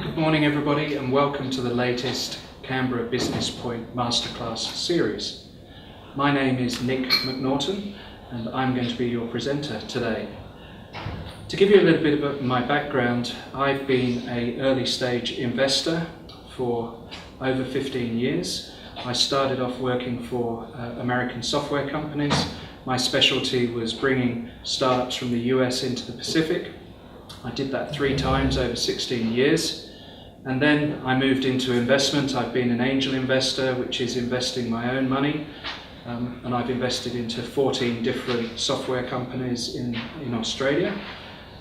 Good morning everybody and welcome to the latest Canberra Business Point Masterclass series. My name is McNaughton and I'm going to be your presenter today. To give you a little bit of my background, I've been an early stage investor for over 15 years. I started off working for American software companies. My specialty was bringing startups from the US into the Pacific. I did that 3 times over 16 years. And then I moved into investment. I've been an angel investor, which is investing my own money. And I've invested into 14 different software companies in Australia.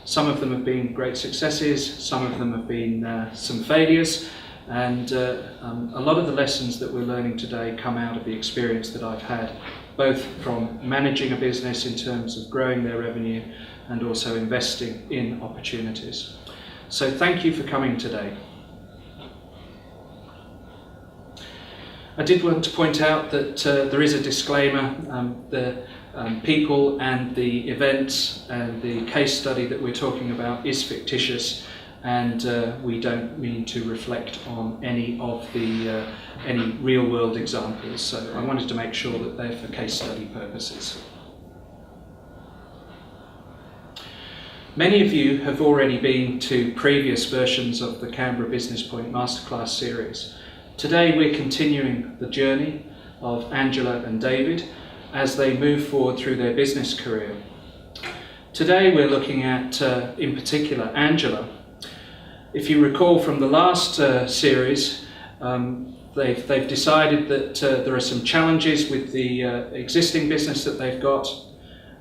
Some of them have been great successes, some of them have been some failures. And a lot of the lessons that we're learning today come out of the experience that I've had, both from managing a business in terms of growing their revenue and also investing in opportunities. So thank you for coming today. I did want to point out that there is a disclaimer. The people and the events and the case study that we're talking about is fictitious, and we don't mean to reflect on any of the any real-world examples. So I wanted to make sure that they're for case study purposes. Many of you have already been to previous versions of the Canberra Business Point Masterclass series. Today we're continuing the journey of Angela and David as they move forward through their business career. Today we're looking at, in particular, Angela. If you recall from the last series, they've decided that there are some challenges with the existing business that they've got.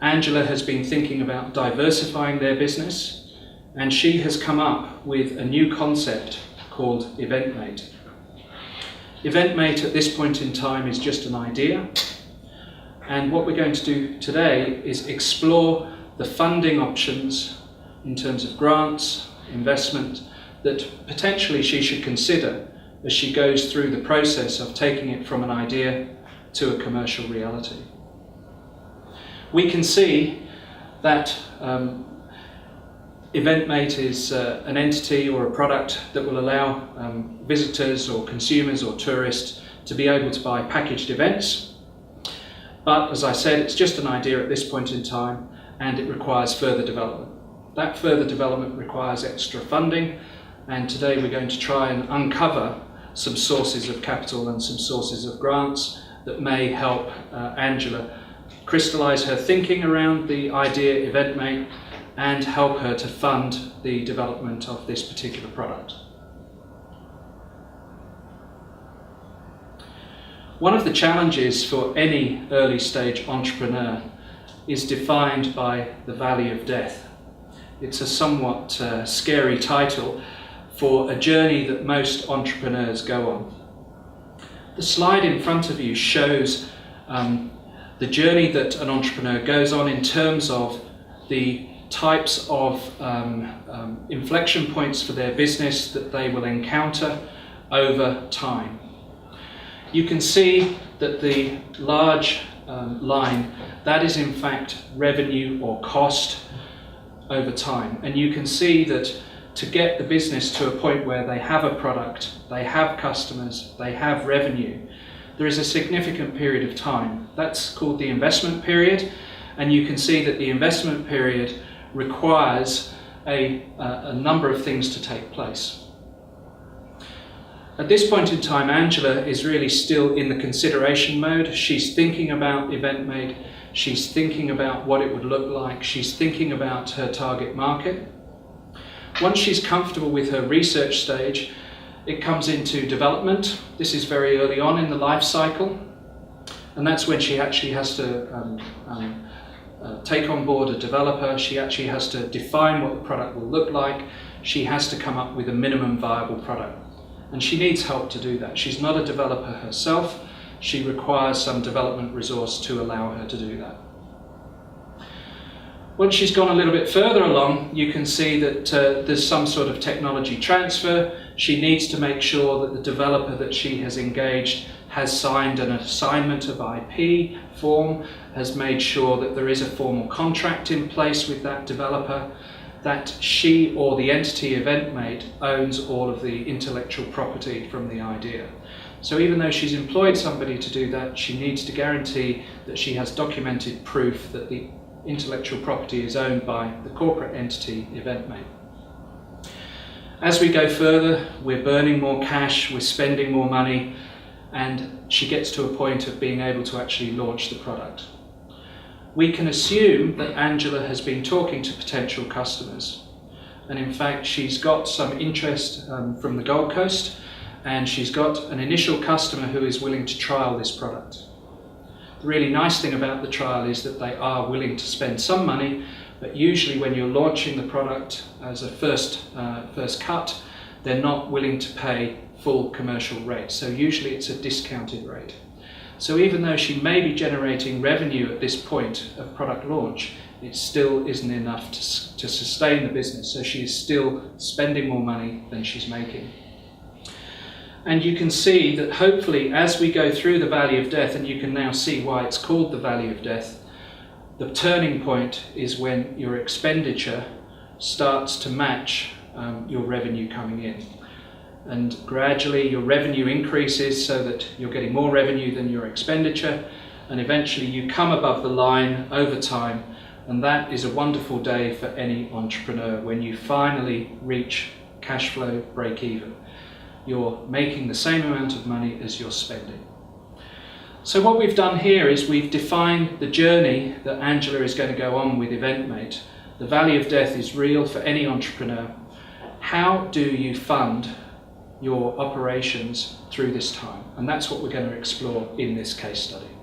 Angela has been thinking about diversifying their business, and she has come up with a new concept called EventMate. EventMate at this point in time is just an idea, and what we're going to do today is explore the funding options in terms of grants, investment, that potentially she should consider as she goes through the process of taking it from an idea to a commercial reality. We can see that EventMate is an entity or a product that will allow visitors or consumers or tourists to be able to buy packaged events. But as I said, it's just an idea at this point in time, and it requires further development. That further development requires extra funding, and today we're going to try and uncover some sources of capital and some sources of grants that may help Angela crystallize her thinking around the idea EventMate and help her to fund the development of this particular product. One of the challenges for any early stage entrepreneur is defined by the valley of death. It's a somewhat scary title for a journey that most entrepreneurs go on. The slide in front of you shows the journey that an entrepreneur goes on in terms of the types of inflection points for their business that they will encounter over time. You can see that the large line, that is in fact revenue or cost over time. And you can see that to get the business to a point where they have a product, they have customers, they have revenue, there is a significant period of time. That's called the investment period, and you can see that the investment period requires a number of things to take place. At this point in time, Angela is really still in the consideration mode. She's thinking about EventMate, she's thinking about what it would look like, she's thinking about her target market. Once she's comfortable with her research stage, it comes into development. This is very early on in the life cycle, and that's when she actually has to take on board a developer. She actually has to define what the product will look like. She has to come up with a minimum viable product, and she needs help to do that. She's not a developer herself. She requires some development resource to allow her to do that. Once she's gone a little bit further along, you can see that there's some sort of technology transfer. She needs to make sure that the developer that she has engaged has signed an assignment of IP form, has made sure that there is a formal contract in place with that developer, that she or the entity EventMate owns all of the intellectual property from the idea. So even though she's employed somebody to do that, she needs to guarantee that she has documented proof that the intellectual property is owned by the corporate entity EventMate. As we go further, we're burning more cash, we're spending more money, and she gets to a point of being able to actually launch the product. We can assume that Angela has been talking to potential customers, and in fact she's got some interest from the Gold Coast, and she's got an initial customer who is willing to trial this product. The really nice thing about the trial is that they are willing to spend some money, but usually when you're launching the product as a first cut, they're not willing to pay full commercial rate. So usually it's a discounted rate. So even though she may be generating revenue at this point of product launch, it still isn't enough to sustain the business. So she is still spending more money than she's making. And you can see that hopefully as we go through the valley of death, and you can now see why it's called the valley of death, the turning point is when your expenditure starts to match your revenue coming in. And gradually your revenue increases so that you're getting more revenue than your expenditure, and eventually you come above the line over time, and that is a wonderful day for any entrepreneur when you finally reach cash flow break even. You're making the same amount of money as you're spending. So what we've done here is we've defined the journey that Angela is going to go on with EventMate. The valley of death is real for any entrepreneur. How do you fund your operations through this time? And that's what we're going to explore in this case study.